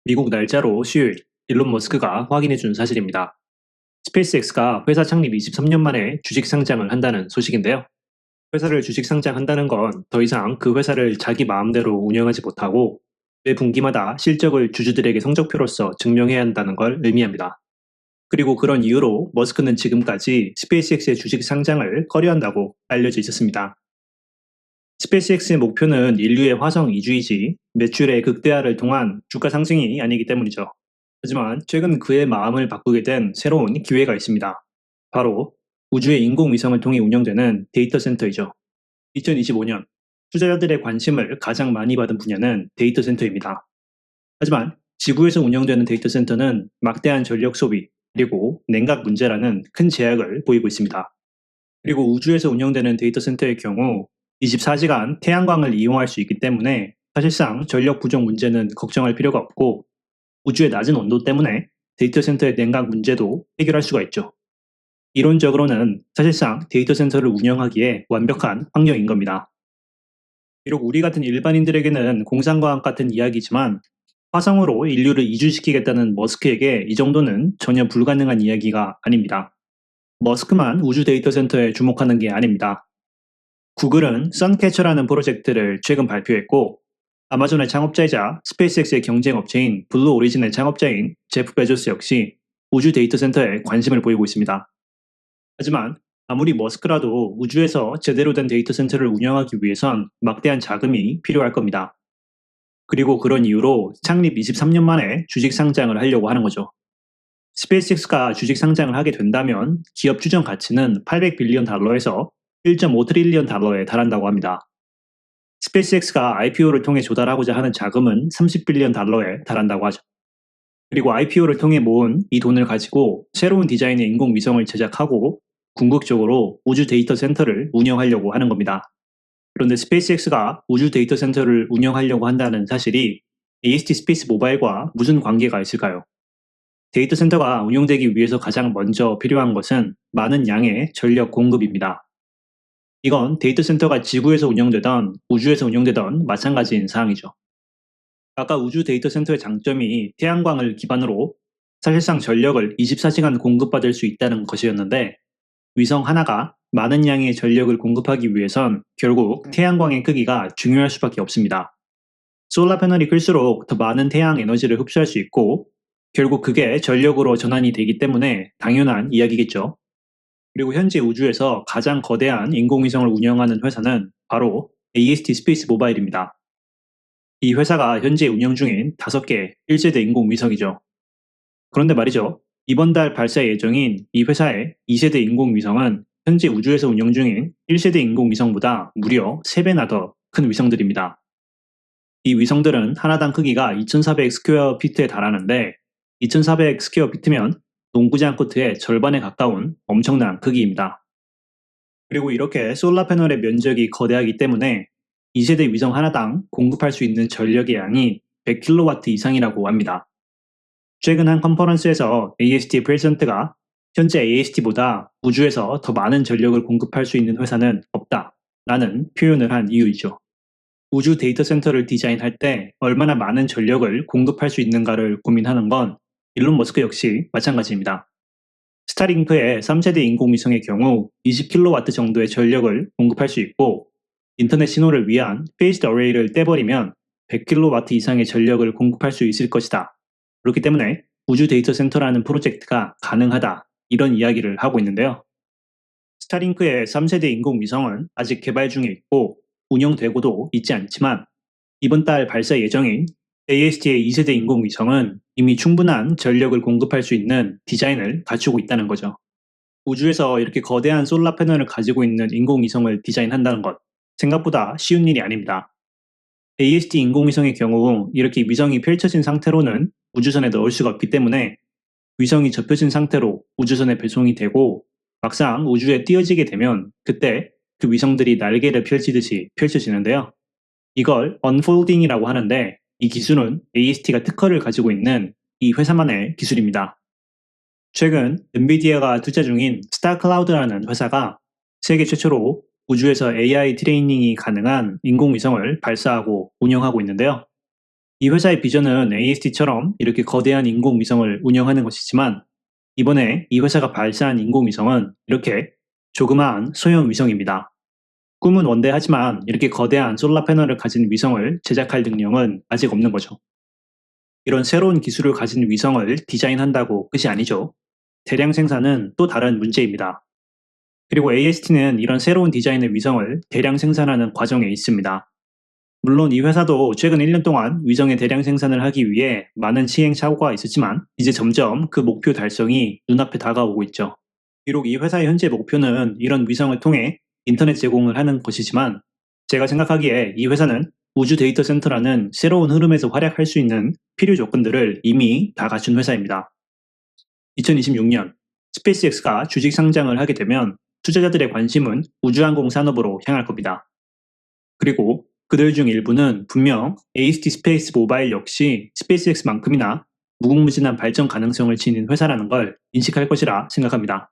미국 날짜로 수요일, 일론 머스크가 확인해준 사실입니다. 스페이스X가 회사 창립 23년 만에 주식 상장을 한다는 소식인데요. 회사를 주식 상장한다는 건 더 이상 그 회사를 자기 마음대로 운영하지 못하고 매 분기마다 실적을 주주들에게 성적표로서 증명해야 한다는 걸 의미합니다. 그리고 그런 이유로 머스크는 지금까지 스페이스X의 주식 상장을 꺼려한다고 알려져 있었습니다. 스페이스X의 목표는 인류의 화성 이주이지 매출의 극대화를 통한 주가 상승이 아니기 때문이죠. 하지만 최근 그의 마음을 바꾸게 된 새로운 기회가 있습니다. 바로 우주의 인공위성을 통해 운영되는 데이터 센터이죠. 2025년 투자자들의 관심을 가장 많이 받은 분야는 데이터 센터입니다. 하지만 지구에서 운영되는 데이터 센터는 막대한 전력 소비 그리고 냉각 문제라는 큰 제약을 보이고 있습니다. 그리고 우주에서 운영되는 데이터 센터의 경우 24시간 태양광을 이용할 수 있기 때문에 사실상 전력 부족 문제는 걱정할 필요가 없고 우주의 낮은 온도 때문에 데이터 센터의 냉각 문제도 해결할 수가 있죠. 이론적으로는 사실상 데이터 센터를 운영하기에 완벽한 환경인 겁니다. 비록 우리 같은 일반인들에게는 공상과학 같은 이야기지만 화성으로 인류를 이주시키겠다는 머스크에게 이 정도는 전혀 불가능한 이야기가 아닙니다. 머스크만 우주 데이터 센터에 주목하는 게 아닙니다. 구글은 선캐쳐라는 프로젝트를 최근 발표했고 아마존의 창업자이자 스페이스X의 경쟁 업체인 블루 오리진의 창업자인 제프 베조스 역시 우주 데이터 센터에 관심을 보이고 있습니다. 하지만 아무리 머스크라도 우주에서 제대로 된 데이터 센터를 운영하기 위해선 막대한 자금이 필요할 겁니다. 그리고 그런 이유로 창립 23년 만에 주식 상장을 하려고 하는 거죠. 스페이스X가 주식 상장을 하게 된다면 기업 추정 가치는 800빌리언 달러에서 1.5 트릴리언 달러에 달한다고 합니다. 스페이스X가 IPO를 통해 조달하고자 하는 자금은 30빌리언 달러에 달한다고 하죠. 그리고 IPO를 통해 모은 이 돈을 가지고 새로운 디자인의 인공위성을 제작하고 궁극적으로 우주 데이터 센터를 운영하려고 하는 겁니다. 그런데 스페이스X가 우주 데이터 센터를 운영하려고 한다는 사실이 AST 스페이스 모바일과 무슨 관계가 있을까요? 데이터 센터가 운영되기 위해서 가장 먼저 필요한 것은 많은 양의 전력 공급입니다. 이건 데이터 센터가 지구에서 운영되던 우주에서 운영되던 마찬가지인 사항이죠. 아까 우주 데이터 센터의 장점이 태양광을 기반으로 사실상 전력을 24시간 공급받을 수 있다는 것이었는데 위성 하나가 많은 양의 전력을 공급하기 위해선 결국 태양광의 크기가 중요할 수밖에 없습니다. 솔라 패널이 클수록 더 많은 태양 에너지를 흡수할 수 있고 결국 그게 전력으로 전환이 되기 때문에 당연한 이야기겠죠. 그리고 현재 우주에서 가장 거대한 인공위성을 운영하는 회사는 바로 AST 스페이스 모바일입니다. 이 회사가 현재 운영 중인 5개 1세대 인공위성이죠. 그런데 말이죠. 이번 달 발사 예정인 이 회사의 2세대 인공위성은 현재 우주에서 운영 중인 1세대 인공위성보다 무려 3배나 더 큰 위성들입니다. 이 위성들은 하나당 크기가 2400 스퀘어 피트에 달하는데 2400 스퀘어 피트면 농구장 코트의 절반에 가까운 엄청난 크기입니다. 그리고 이렇게 솔라 패널의 면적이 거대하기 때문에 2세대 위성 하나당 공급할 수 있는 전력의 양이 100kW 이상이라고 합니다. 최근 한 컨퍼런스에서 AST 프레젠트가 현재 AST보다 우주에서 더 많은 전력을 공급할 수 있는 회사는 없다 라는 표현을 한 이유이죠. 우주 데이터 센터를 디자인할 때 얼마나 많은 전력을 공급할 수 있는가를 고민하는 건 일론 머스크 역시 마찬가지입니다. 스타링크의 3세대 인공위성의 경우 20kW 정도의 전력을 공급할 수 있고 인터넷 신호를 위한 페이스드 어레이를 떼버리면 100kW 이상의 전력을 공급할 수 있을 것이다. 그렇기 때문에 우주 데이터 센터라는 프로젝트가 가능하다. 이런 이야기를 하고 있는데요. 스타링크의 3세대 인공위성은 아직 개발 중에 있고 운영되고도 있지 않지만 이번 달 발사 예정인 AST의 2세대 인공위성은 이미 충분한 전력을 공급할 수 있는 디자인을 갖추고 있다는 거죠. 우주에서 이렇게 거대한 솔라 패널을 가지고 있는 인공위성을 디자인한다는 것 생각보다 쉬운 일이 아닙니다. AST 인공위성의 경우 이렇게 위성이 펼쳐진 상태로는 우주선에 넣을 수가 없기 때문에 위성이 접혀진 상태로 우주선에 배송이 되고 막상 우주에 띄어지게 되면 그때 그 위성들이 날개를 펼치듯이 펼쳐지는데요. 이걸 언폴딩이라고 하는데 이 기술은 AST가 특허를 가지고 있는 이 회사만의 기술입니다. 최근 엔비디아가 투자 중인 스타클라우드라는 회사가 세계 최초로 우주에서 AI 트레이닝이 가능한 인공위성을 발사하고 운영하고 있는데요. 이 회사의 비전은 AST처럼 이렇게 거대한 인공위성을 운영하는 것이지만 이번에 이 회사가 발사한 인공위성은 이렇게 조그마한 소형 위성입니다. 꿈은 원대하지만 이렇게 거대한 솔라 패널을 가진 위성을 제작할 능력은 아직 없는 거죠. 이런 새로운 기술을 가진 위성을 디자인한다고 끝이 아니죠. 대량 생산은 또 다른 문제입니다. 그리고 AST는 이런 새로운 디자인의 위성을 대량 생산하는 과정에 있습니다. 물론 이 회사도 최근 1년 동안 위성의 대량 생산을 하기 위해 많은 시행착오가 있었지만 이제 점점 그 목표 달성이 눈앞에 다가오고 있죠. 비록 이 회사의 현재 목표는 이런 위성을 통해 인터넷 제공을 하는 것이지만 제가 생각하기에 이 회사는 우주 데이터 센터라는 새로운 흐름에서 활약할 수 있는 필요 조건들을 이미 다 갖춘 회사입니다. 2026년 스페이스X가 주식 상장을 하게 되면 투자자들의 관심은 우주항공 산업으로 향할 겁니다. 그리고 그들 중 일부는 분명 AST 스페이스 모바일 역시 스페이스X만큼이나 무궁무진한 발전 가능성을 지닌 회사라는 걸 인식할 것이라 생각합니다.